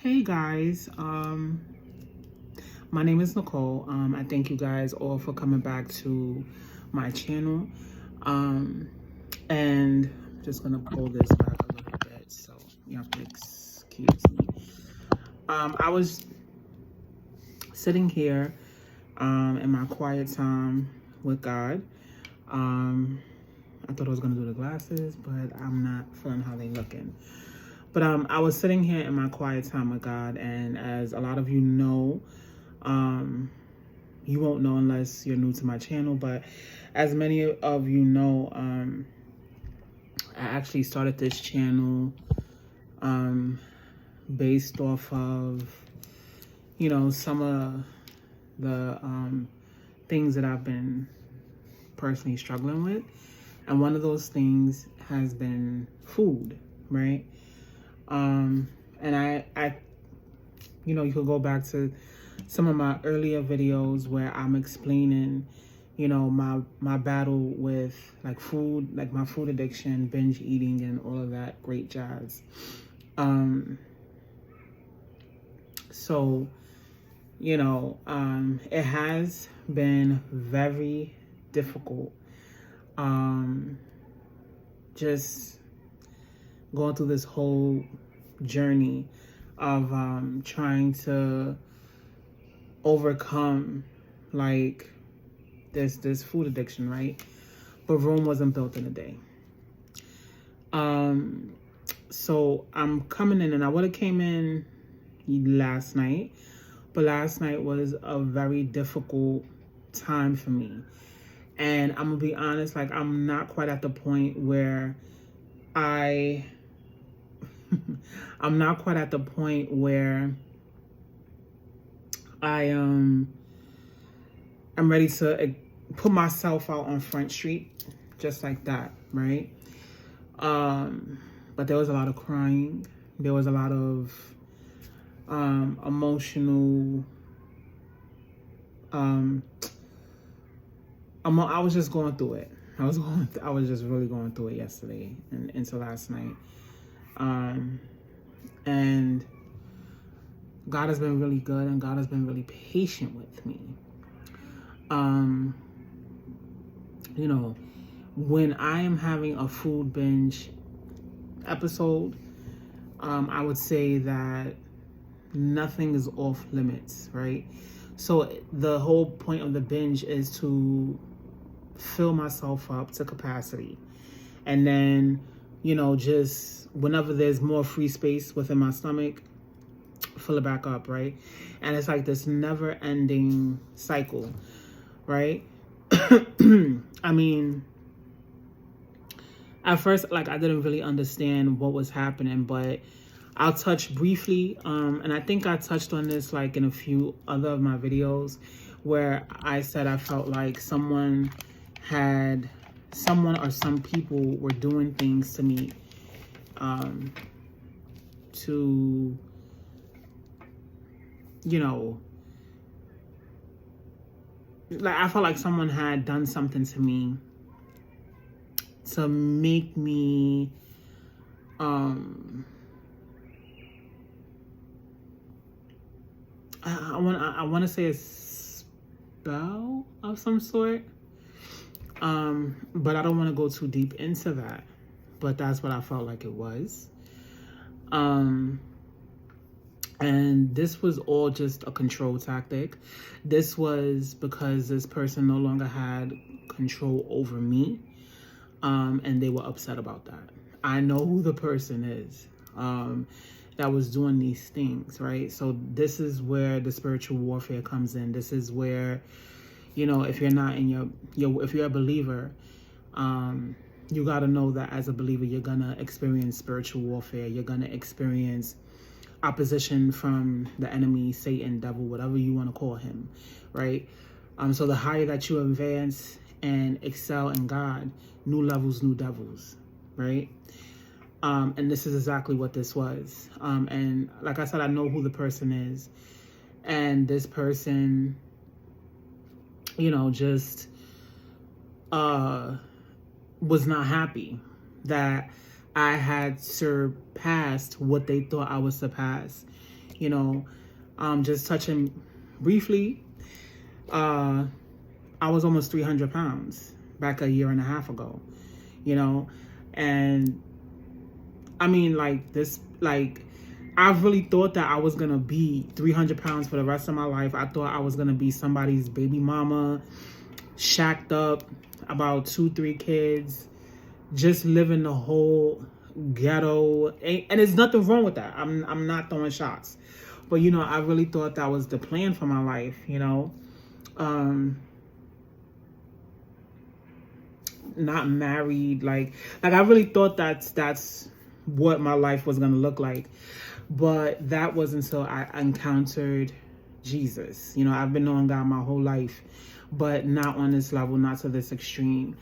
Hey guys, my name is Nicole. I thank you guys all for coming back to my channel. And I'm just gonna pull this back a little bit, so you have to excuse me. I was sitting here in my quiet time with God. I thought I was gonna do the glasses, but I'm not feeling how they looking. But I was sitting here in my quiet time with God, and as a lot of you know, you won't know unless you're new to my channel, but as many of you know, I actually started this channel based off of, some of the things that I've been personally struggling with. And one of those things has been food, right? And I you could go back to some of my earlier videos where I'm explaining, my battle with like food, like my food addiction, binge eating, and all of that great jazz. So, it has been very difficult. Just going through this whole journey of trying to overcome like this food addiction, right? But Rome wasn't built in a day. So I'm coming in, and I would have came in last night, but last night was a very difficult time for me. And I'm gonna be honest, like I'm not quite at the point where I'm not quite at the point where I'm ready to put myself out on Front Street just like that, right? But there was a lot of crying. There was a lot of emotional. I was just going through it. I was just really going through it yesterday and into last night. And God has been really good, and God has been really patient with me. When I am having a food binge episode, I would say that nothing is off limits, right? So the whole point of the binge is to fill myself up to capacity. And then, just whenever there's more free space within my stomach, fill it back up, right? And it's like this never ending cycle, right? I mean, at first, like, I didn't really understand what was happening, but I'll touch briefly. And I think I touched on this like in a few other of my videos where I said I felt like someone or some people were doing things to me to, like I felt like someone had done something to me to make me I want to say a spell of some sort, but I don't want to go too deep into that, but that's what I felt like it was. And this was all just a control tactic. This was because this person no longer had control over me, and they were upset about that. I know who the person is that was doing these things, right? So this is where the spiritual warfare comes in. This is where, if you're not in if you're a believer, you got to know that as a believer, you're going to experience spiritual warfare. You're going to experience opposition from the enemy, Satan, devil, whatever you want to call him, right? So the higher that you advance and excel in God, new levels, new devils, right? And this is exactly what this was. And like I said, I know who the person is. And this person, just was not happy that I had surpassed what they thought I would surpass, You know, just touching briefly, I was almost 300 pounds back a year and a half ago, you know, and I mean, like this, like I really thought that I was gonna be 300 pounds for the rest of my life. I thought I was gonna be somebody's baby mama, shacked up, about 2, 3 kids, just living the whole ghetto. And there's nothing wrong with that. I'm not throwing shots, but you know, I really thought that was the plan for my life. You know, not married, like I really thought that's what my life was gonna look like. But that was until I encountered Jesus. You know, I've been knowing God my whole life, but not on this level, not to this extreme.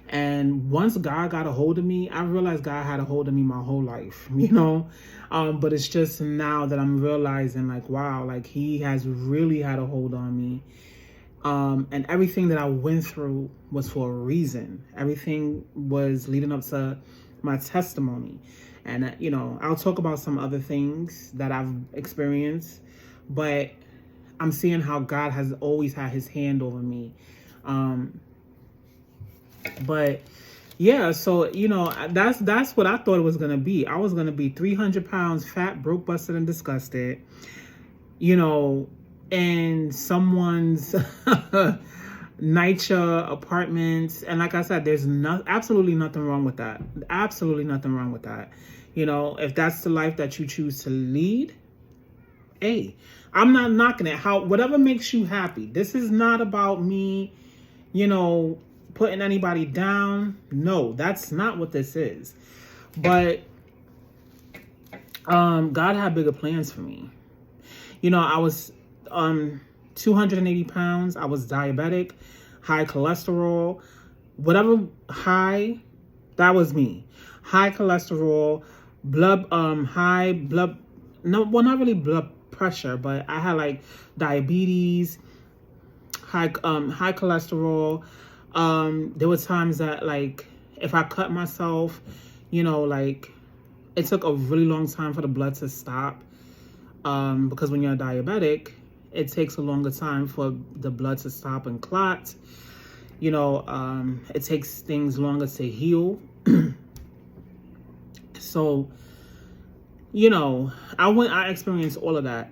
And once God got a hold of me, I realized God had a hold of me my whole life, you know. But it's just now that I'm realizing, like, wow, like he has really had a hold on me. And everything that I went through was for a reason. Everything was leading up to my testimony. And, you know, I'll talk about some other things that I've experienced, but I'm seeing how God has always had his hand over me. But yeah, so, you know, that's what I thought it was going to be. I was going to be 300 pounds, fat, broke, busted, and disgusted, you know, in someone's NYCHA apartments. And like I said, there's absolutely nothing wrong with that. Absolutely nothing wrong with that. You know, if that's the life that you choose to lead, hey, I'm not knocking it. Whatever makes you happy. This is not about me, you know, putting anybody down. No, that's not what this is. But God had bigger plans for me. You know, I was 280 pounds. I was diabetic, high cholesterol, whatever high, that was me. High cholesterol, high blood, no, well, not really blood pressure, but I had like diabetes, high cholesterol. There were times that, like, if I cut myself, you know, like, it took a really long time for the blood to stop. Because when you're diabetic, it takes a longer time for the blood to stop and clot. You know, it takes things longer to heal. So, you know, I experienced all of that.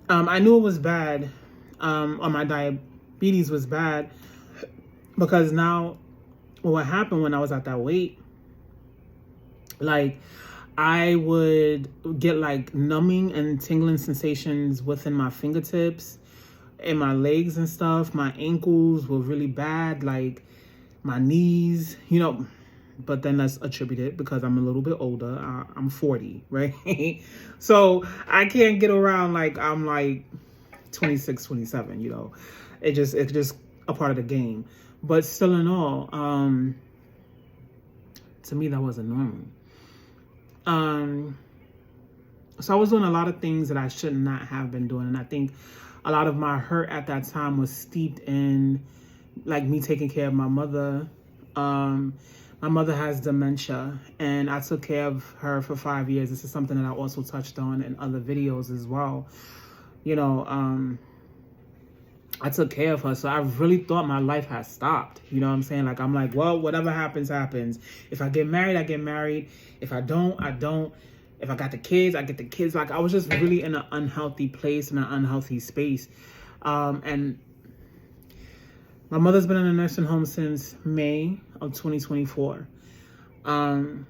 I knew it was bad, or my diabetes was bad, because now what happened when I was at that weight, like, I would get like numbing and tingling sensations within my fingertips and my legs and stuff. My ankles were really bad, like my knees, you know. But then let's attribute it because I'm a little bit older. I'm 40, right? So I can't get around like I'm like 26, 27, you know. It's just a part of the game. But still in all, to me, that wasn't normal. So I was doing a lot of things that I should not have been doing. And I think a lot of my hurt at that time was steeped in, like, me taking care of my mother. My mother has dementia, and I took care of her for 5 years. This is something that I also touched on in other videos as well. You know, I took care of her, so I really thought my life had stopped. You know what I'm saying? Like, I'm like, well, whatever happens, happens. If I get married, I get married. If I don't, I don't. If I got the kids, I get the kids. Like, I was just really in an unhealthy place, in an unhealthy space. And my mother's been in a nursing home since May of 2024. So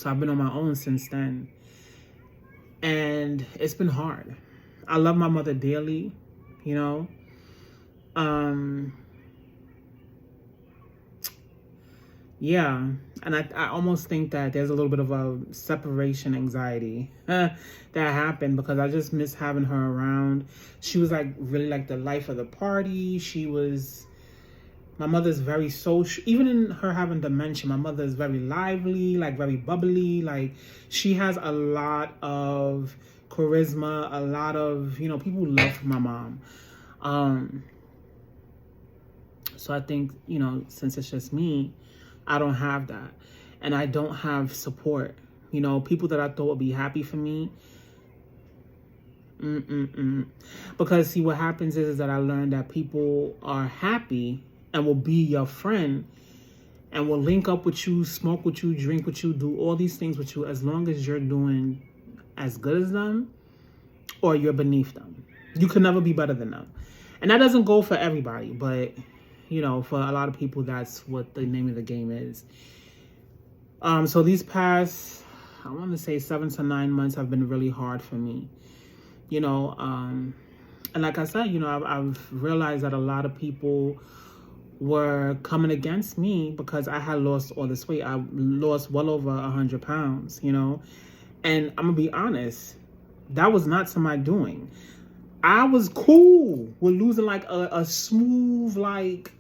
I've been on my own since then. And it's been hard. I love my mother dearly, you know. Yeah, and I almost think that there's a little bit of a separation anxiety that happened because I just miss having her around. She was like really like the life of the party. My mother's very social. Even in her having dementia, my mother is very lively, like very bubbly. Like, she has a lot of charisma, a lot of, you know, people love my mom. So I think, since it's just me, I don't have that. And I don't have support You know, people that I thought would be happy for me. Because see, what happens is that I learned that people are happy and will be your friend and will link up with you, smoke with you, drink with you, do all these things with you as long as you're doing as good as them or you're beneath them. You can never be better than them. And that doesn't go for everybody, but, you know, for a lot of people, that's what the name of the game is. So these past, I want to say 7 to 9 months have been really hard for me. You know, and like I said, you know, I've realized that a lot of people were coming against me because I had lost all this weight. I lost well over 100 pounds, you know, and I'm gonna be honest, that was not to my doing. I was cool with losing like a smooth, like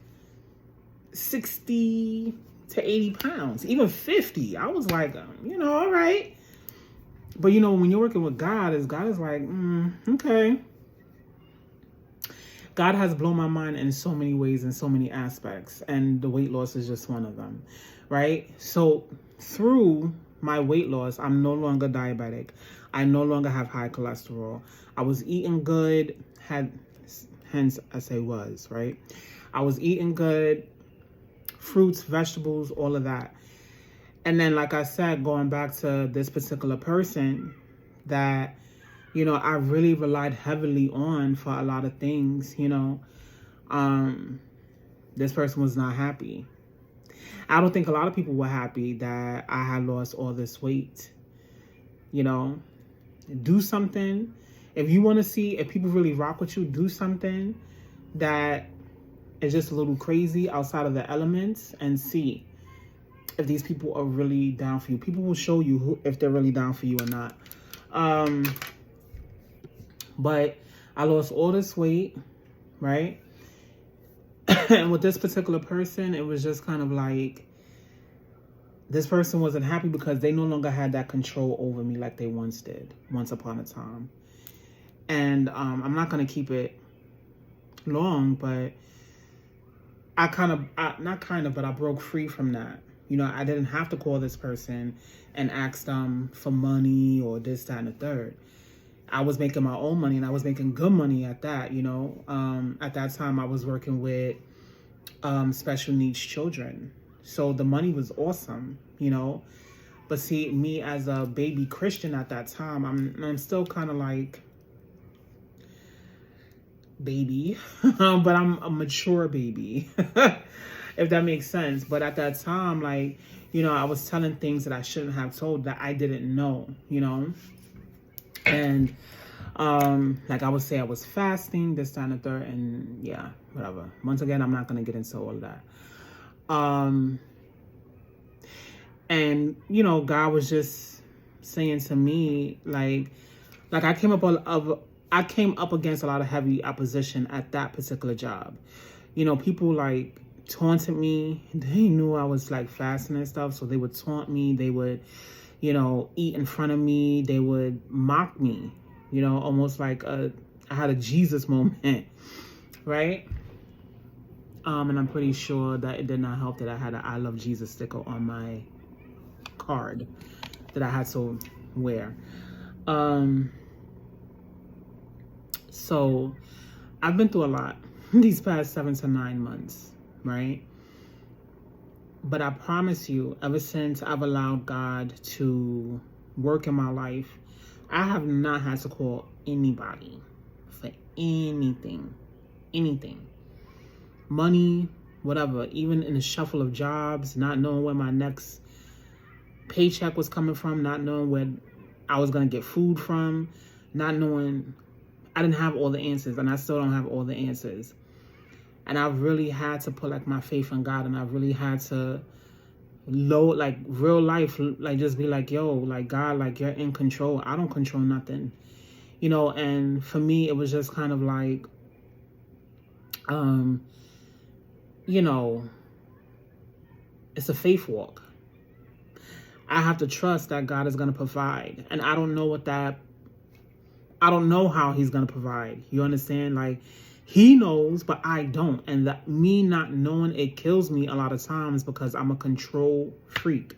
60 to 80 pounds, even 50. I was like, you know, all right. But, you know, when you're working with God is like, okay. God has blown my mind in so many ways, in so many aspects. And the weight loss is just one of them, right? So through my weight loss, I'm no longer diabetic. I no longer have high cholesterol. I was eating good, hence I say was, right? I was eating good, fruits, vegetables, all of that. And then, like I said, going back to this particular person that, you know, I really relied heavily on for a lot of things, you know, this person was not happy. I don't think a lot of people were happy that I had lost all this weight. You know, do something. If you want to see if people really rock with you, do something that is just a little crazy outside of the elements and see if these people are really down for you. People will show you if they're really down for you or not. But I lost all this weight, right? And with this particular person, it was just kind of like, this person wasn't happy because they no longer had that control over me like they once did, once upon a time. And I'm not going to keep it long, but I broke free from that. You know, I didn't have to call this person and ask them for money or this, that, and the third. I was making my own money, and I was making good money at that, you know. At that time, I was working with special needs children. So the money was awesome, you know. But see, me as a baby Christian at that time, I'm still kind of like baby, but I'm a mature baby. If that makes sense. But at that time, like, you know, I was telling things that I shouldn't have told that I didn't know, you know. And like I would say I was fasting, this, that, and the third, and yeah, whatever. Once again, I'm not going to get into all of that. And, you know, God was just saying to me, like I came up against a lot of heavy opposition at that particular job. You know, people like taunted me. They knew I was like fasting and stuff, so they would taunt me. They would, you know, eat in front of me. They would mock me, you know, almost like I had a Jesus moment, right? And I'm pretty sure that it did not help that I had an I Love Jesus sticker on my card that I had to wear. So I've been through a lot these past 7 to 9 months, right? But I promise you, ever since I've allowed God to work in my life, I have not had to call anybody for anything. Money, whatever, even in the shuffle of jobs, not knowing where my next paycheck was coming from, not knowing where I was going to get food from, not knowing, I didn't have all the answers, and I still don't have all the answers. And I've really had to put like my faith in God, and I've really had to load like real life, like just be like, yo, like God, like you're in control. I don't control nothing, you know. And for me, it was just kind of like, you know, it's a faith walk. I have to trust that God is going to provide. And I don't know I don't know how he's going to provide. You understand? Like, he knows, but I don't. And me not knowing, it kills me a lot of times because I'm a control freak.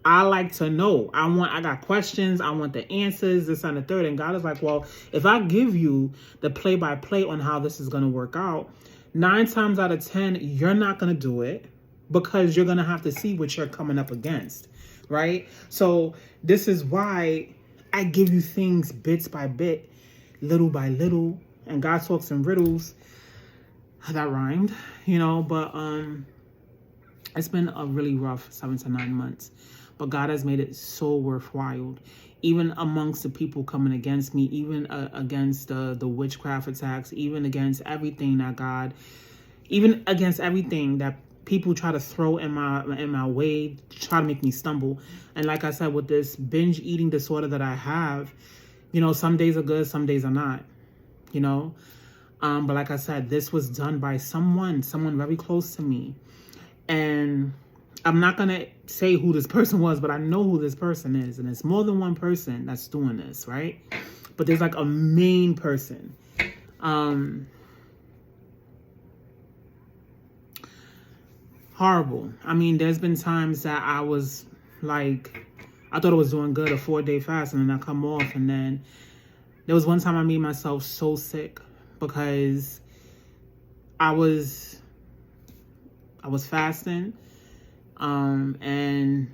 I like to know. I got questions. I want the answers, this and the third. And God is like, well, if I give you the play-by-play on how this is going to work out, 9 times out of 10, you're not going to do it because you're going to have to see what you're coming up against, right? So this is why I give you things bits by bit, little by little, and God talks in riddles. That rhymed, but it's been a really rough 7 to 9 months, but God has made it so worthwhile, even amongst the people coming against me, even against the witchcraft attacks, even against everything even against everything that people try to throw in my way, try to make me stumble. And like I said, with this binge eating disorder that I have, some days are good, some days are not, but like I said, this was done by someone very close to me. And I'm not going to say who this person was, but I know who this person is. And it's more than one person that's doing this, right? But there's like a main person. Horrible. I mean, there's been times that I was like, I thought I was doing good, a 4-day fast, and then I come off. And then there was one time I made myself so sick because I was fasting, and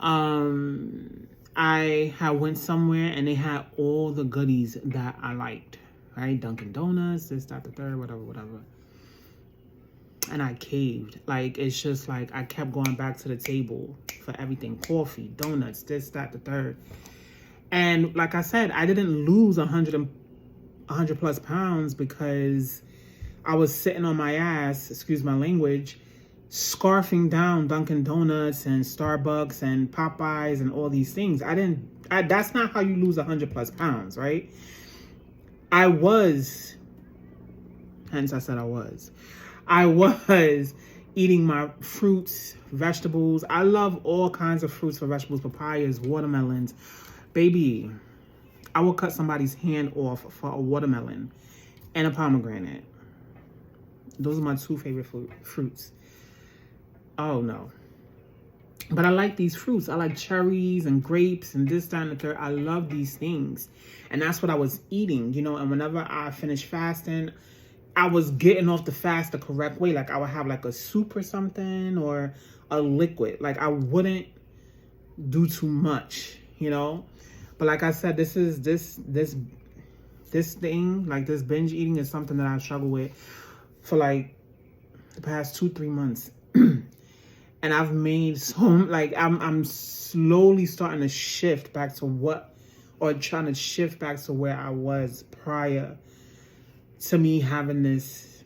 I had went somewhere and they had all the goodies that I liked, right? Dunkin' Donuts, this, that, the third, whatever. And I caved. Like, it's just like I kept going back to the table for everything. Coffee, donuts, this, that, the third. And like I said, I didn't lose 100 plus pounds because I was sitting on my ass, excuse my language, scarfing down Dunkin' Donuts and Starbucks and Popeyes and all these things. That's not how you lose 100 plus pounds, right? Hence I said I was eating my fruits, vegetables. I love all kinds of fruits for vegetables, papayas, watermelons. Baby, I will cut somebody's hand off for a watermelon and a pomegranate. Those are my 2 favorite fruits. Oh, no. But I like these fruits. I like cherries and grapes and this, that, and the third. I love these things. And that's what I was eating, And whenever I finished fasting, I was getting off the fast the correct way. Like, I would have like a soup or something or a liquid. Like, I wouldn't do too much, But like I said, this thing, like this binge eating, is something that I struggle with for like the past 2-3 months. And I've made I'm slowly starting to shift back to trying to shift back to where I was prior to me having this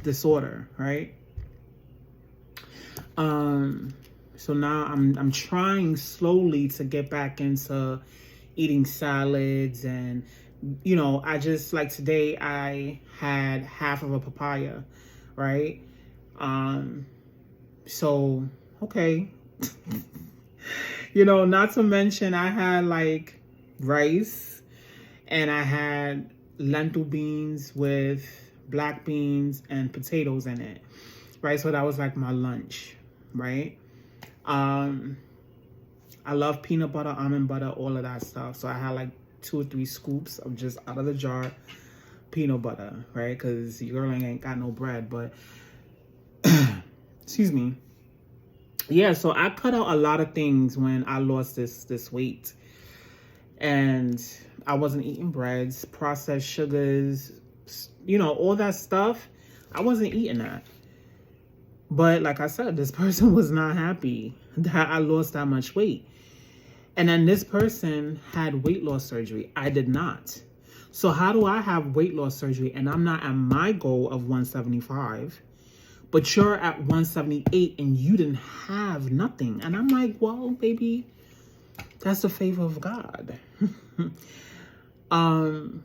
disorder, right? So now I'm trying slowly to get back into eating salads, and I just, like, today I had half of a papaya, right? So okay. Not to mention I had like rice, and I had lentil beans with black beans and potatoes in it, right? So that was like my lunch, right? I love peanut butter, almond butter, all of that stuff. So I had like 2 or 3 scoops of just out of the jar peanut butter, right? Because your girl ain't got no bread, but excuse me. Yeah, so I cut out a lot of things when I lost this weight. And I wasn't eating breads, processed sugars, all that stuff. I wasn't eating that. But like I said, this person was not happy that I lost that much weight. And then this person had weight loss surgery. I did not. So how do I have weight loss surgery and I'm not at my goal of 175, but you're at 178 and you didn't have nothing? And I'm like, well, baby, that's the favor of God. And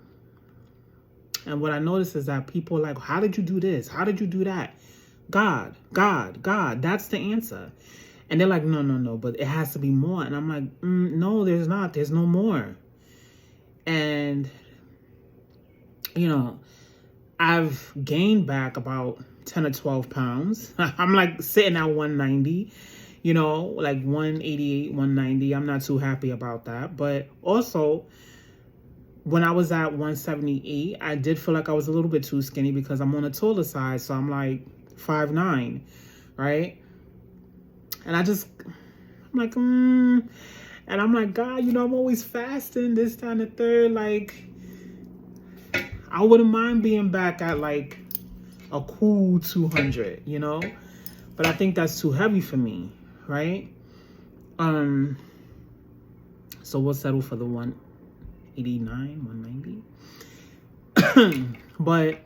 what I noticed is that people are like, how did you do this? How did you do that? God, that's the answer. And they're like, no, but it has to be more. And I'm like, no, there's not. There's no more. And, I've gained back about 10 or 12 pounds. I'm like sitting at 190, you know, like 188, 190. I'm not too happy about that. But also, when I was at 178, I did feel like I was a little bit too skinny because I'm on the taller side. So I'm like 5'9", right? And I'm like, and I'm like, God, you know, I'm always fasting this time the third. Like, I wouldn't mind being back at like a cool 200, you know? But I think that's too heavy for me, right? So we'll settle for the 189, 190. But,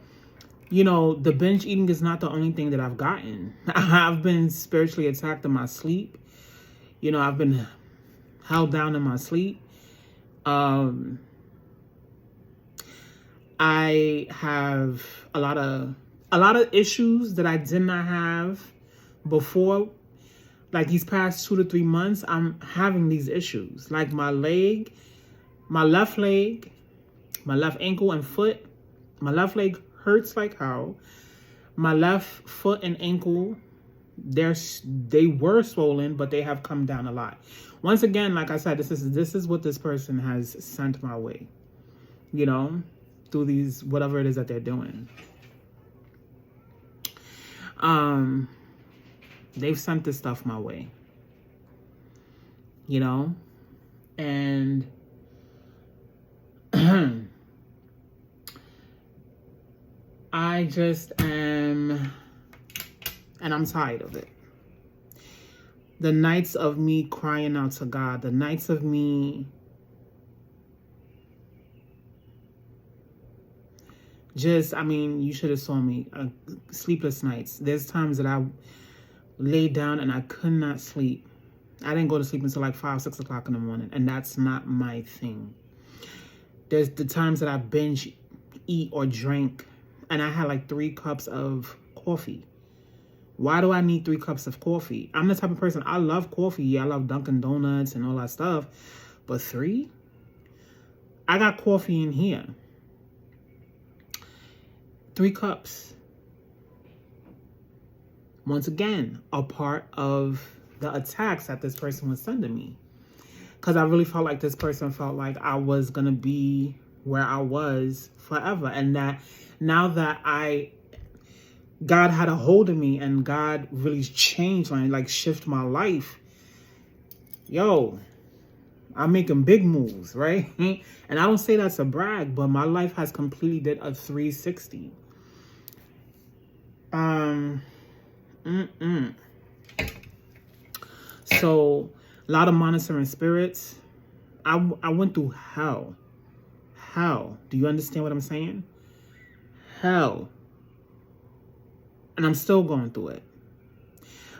you know, the binge eating is not the only thing that I've gotten. I've been spiritually attacked in my sleep. You know, I've been held down in my sleep. I have a lot of issues that I did not have before. Like these past 2 to 3 months, I'm having these issues. Like my leg, my left leg, my left ankle and foot. My left leg hurts like hell. My left foot and ankle, they were swollen, but they have come down a lot. Once again, like I said, this is what this person has sent my way, you know, through these, whatever it is that they're doing. They've sent this stuff my way, you know, and I just am, and I'm tired of it. The nights of me crying out to God, the nights of me just, I mean, you should have saw me, sleepless nights. There's times that I laid down and I could not sleep. I didn't go to sleep until like 5, 6 o'clock in the morning, and that's not my thing. There's the times that I binge eat or drink, and I had like 3 cups of coffee. Why do I need 3 cups of coffee? I'm the type of person, I love coffee. Yeah, I love Dunkin' Donuts and all that stuff. But 3? I got coffee in here. 3 cups. Once again, a part of the attacks that this person was sending me. Because I really felt like this person felt like I was going to be where I was forever. And that now that God had a hold of me and God really changed my, like, shift my life. Yo, I'm making big moves, right? And I don't say that to brag, but my life has completely did a 360. So, a lot of monitoring spirits. I went through hell. Hell. Do you understand what I'm saying? Hell. And I'm still going through it.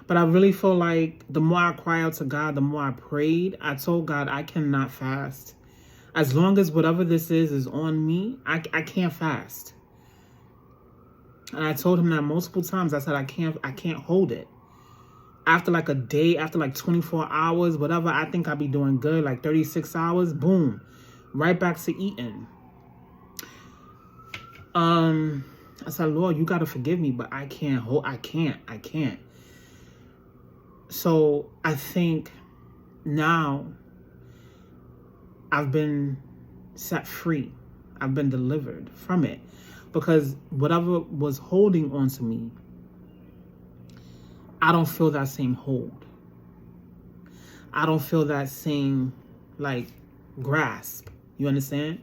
But I really feel like the more I cry out to God, the more I prayed, I told God I cannot fast. As long as whatever this is on me, I can't fast. And I told him that multiple times. I said, I can't hold it. After like a day, after like 24 hours, whatever, I think I'll be doing good. Like 36 hours, boom, right back to eating. I said, Lord, you got to forgive me, but I can't hold, I can't. So I think now I've been set free. I've been delivered from it. Because whatever was holding on to me, I don't feel that same hold. I don't feel that same, like, grasp. You understand?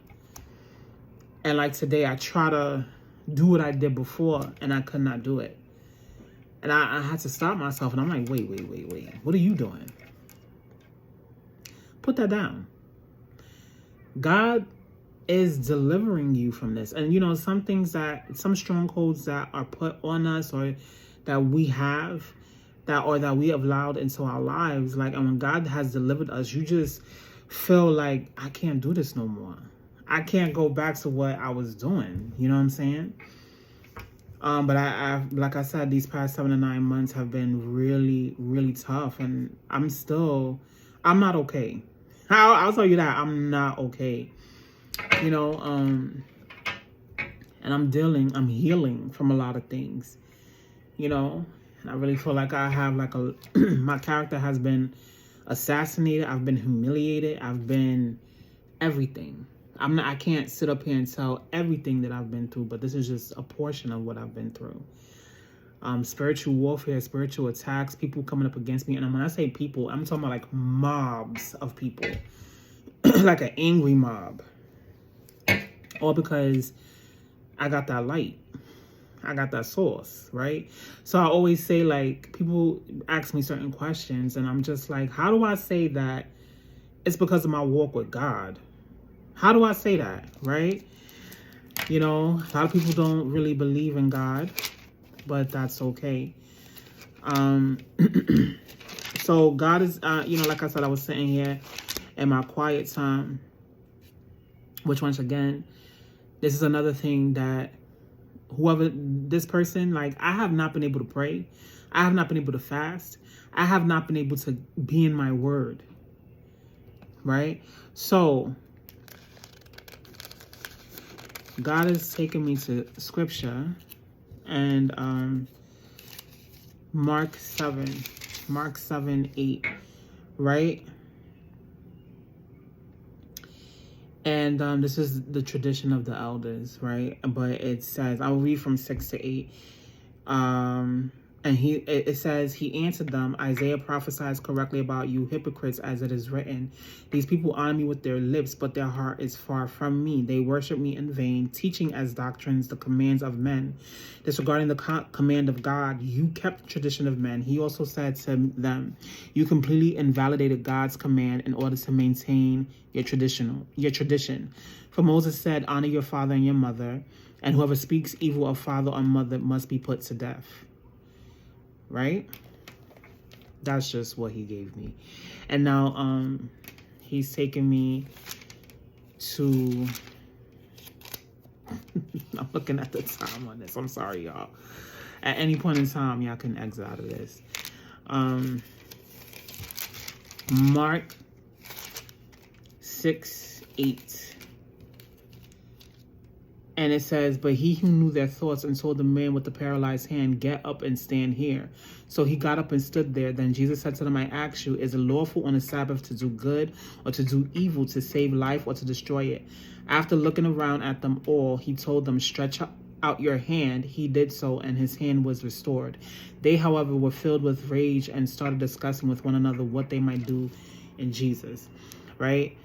And like today, I try to do what I did before, and I could not do it. And I had to stop myself, and I'm like, wait. What are you doing? Put that down. God is delivering you from this. And, you know, some strongholds that are put on us or that we have, that we have allowed into our lives, like, and when God has delivered us, you just feel like, I can't do this no more. I can't go back to what I was doing. You know what I'm saying? But I like I said, these past 7 to 9 months have been really, really tough, and I'm not okay. I'll tell you that I'm not okay. You know, And I'm healing from a lot of things, you know. And I really feel like I have like a, my character has been assassinated. I've been humiliated. I've been everything. I can't sit up here and tell everything that I've been through, but this is just a portion of what I've been through. Spiritual warfare, spiritual attacks, people coming up against me. And when I say people, I'm talking about like mobs of people, like an angry mob. All because I got that light. I got that source, right? So I always say, like, people ask me certain questions and I'm just like, how do I say that it's because of my walk with God? How do I say that, right? You know, a lot of people don't really believe in God, but that's okay. So God is, you know, like I said, I was sitting here in my quiet time, which once again, this is another thing that whoever this person, like, I have not been able to pray. I have not been able to fast. I have not been able to be in my word, right? So God has taken me to scripture and Mark 7:8, right? And this is the tradition of the elders, right? But it says, I'll read from 6 to 8. And it says, he answered them, Isaiah prophesies correctly about you hypocrites, as it is written. These people honor me with their lips, but their heart is far from me. They worship me in vain, teaching as doctrines the commands of men. Disregarding the command of God, you kept the tradition of men. He also said to them, you completely invalidated God's command in order to maintain your tradition. For Moses said, honor your father and your mother, and whoever speaks evil of father or mother must be put to death. Right? That's just what he gave me. And now he's taking me to I'm looking at the time on this. I'm sorry, y'all. At any point in time, y'all can exit out of this. Mark 6:8. And it says, but he who knew their thoughts and told the man with the paralyzed hand, get up and stand here. So he got up and stood there. Then Jesus said to them, I ask you, is it lawful on the Sabbath to do good or to do evil, to save life or to destroy it? After looking around at them all, he told them, stretch out your hand. He did so, and his hand was restored. They, however, were filled with rage and started discussing with one another what they might do in Jesus, right?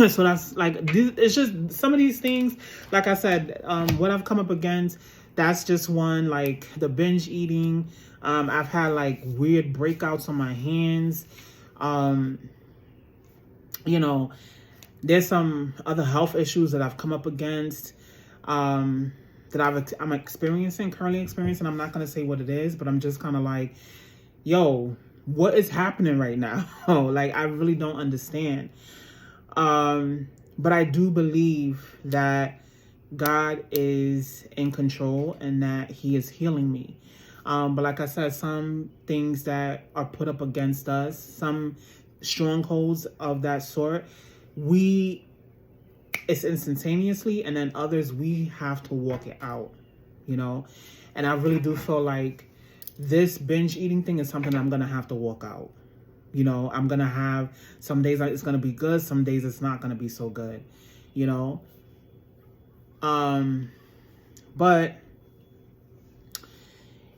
So that's like, it's just some of these things, like I said, what I've come up against, that's just one. Like the binge eating, I've had like weird breakouts on my hands. You know, there's some other health issues that I've come up against, that I'm currently experiencing. I'm not going to say what it is, but I'm just kind of like, yo, what is happening right now? Like, I really don't understand. But I do believe that God is in control and that he is healing me. But like I said, some things that are put up against us, some strongholds of that sort, it's instantaneously, and then others, we have to walk it out, you know? And I really do feel like this binge eating thing is something I'm going to have to walk out. You know, I'm going to have some days it's going to be good. Some days it's not going to be so good, you know. But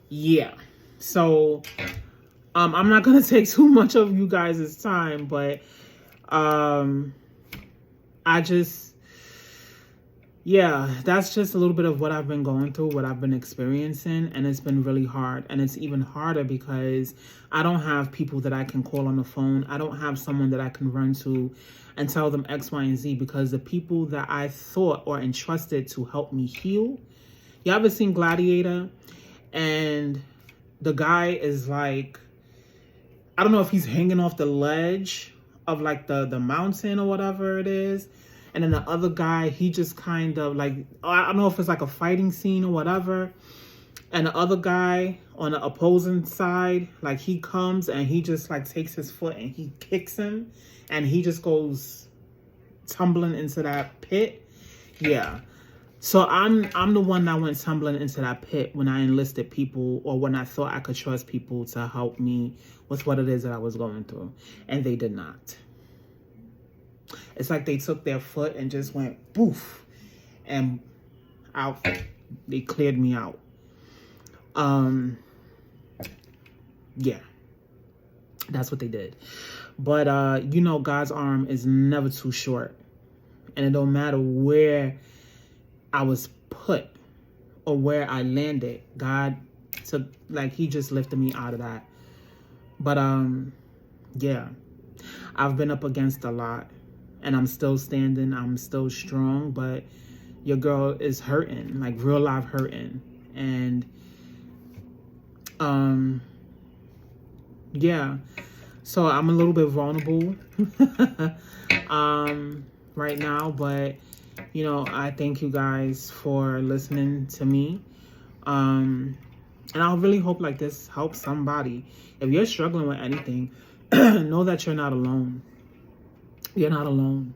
yeah. So I'm not going to take too much of you guys' time, but that's just a little bit of what I've been going through, what I've been experiencing, and it's been really hard. And it's even harder because I don't have people that I can call on the phone. I don't have someone that I can run to and tell them X, Y, and Z, because the people that I thought or entrusted to help me heal. You ever seen Gladiator? And the guy is like, I don't know if he's hanging off the ledge of like the mountain or whatever it is. And then the other guy, he just kind of like, I don't know if it's like a fighting scene or whatever. And the other guy on the opposing side, like he comes and he just like takes his foot and he kicks him. And he just goes tumbling into that pit. Yeah. So I'm the one that went tumbling into that pit when I enlisted people, or when I thought I could trust people to help me with what it is that I was going through, and they did not. It's like they took their foot and just went poof, and out. They cleared me out. Yeah, that's what they did. But you know, God's arm is never too short, and it don't matter where I was put or where I landed. God took, like, he just lifted me out of that. But yeah, I've been up against a lot, and I'm still standing. I'm still strong, but your girl is hurting, like real life hurting. And yeah, so I'm a little bit vulnerable right now, but you know, I thank you guys for listening to me. And I really hope like this helps somebody. If you're struggling with anything, know that you're not alone. You're not alone.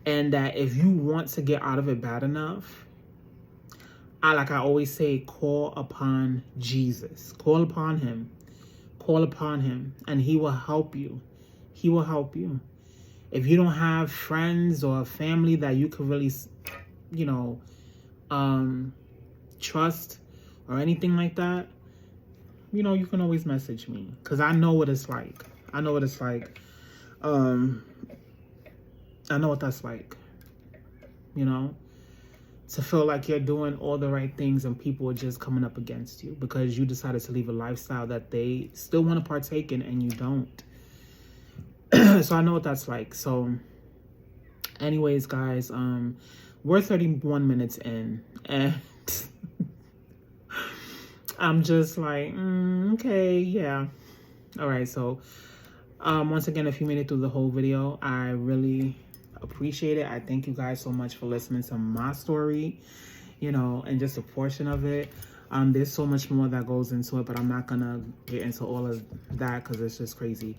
And that if you want to get out of it bad enough, like I always say, call upon Jesus. Call upon him. Call upon him, and he will help you. He will help you. If you don't have friends or family that you can really, you know, trust or anything like that, you know, you can always message me, because I know what it's like. I know what it's like. I know what that's like, you know, to feel like you're doing all the right things and people are just coming up against you because you decided to leave a lifestyle that they still want to partake in and you don't. So I know what that's like. So anyways, guys, we're 31 minutes in, and I'm just like, okay, yeah. All right, so once again, if you made it through the whole video, I really appreciate it. I thank you guys so much for listening to my story, you know, and just a portion of it. There's so much more that goes into it, but I'm not gonna get into all of that because it's just crazy.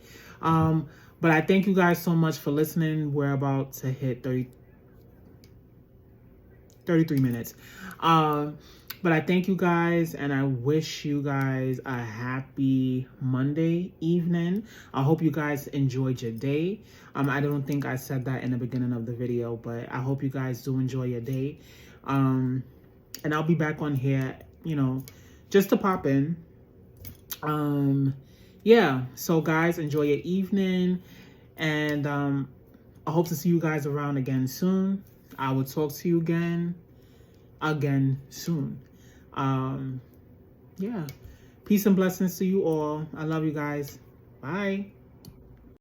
But I thank you guys so much for listening. We're about to hit 33 minutes. But I thank you guys, and I wish you guys a happy Monday evening. I hope you guys enjoyed your day. I don't think I said that in the beginning of the video, but I hope you guys do enjoy your day. And I'll be back on here, you know, just to pop in. Yeah, so guys, enjoy your evening, and I hope to see you guys around again soon. I will talk to you again soon. Yeah, peace and blessings to you all. I love you guys. Bye.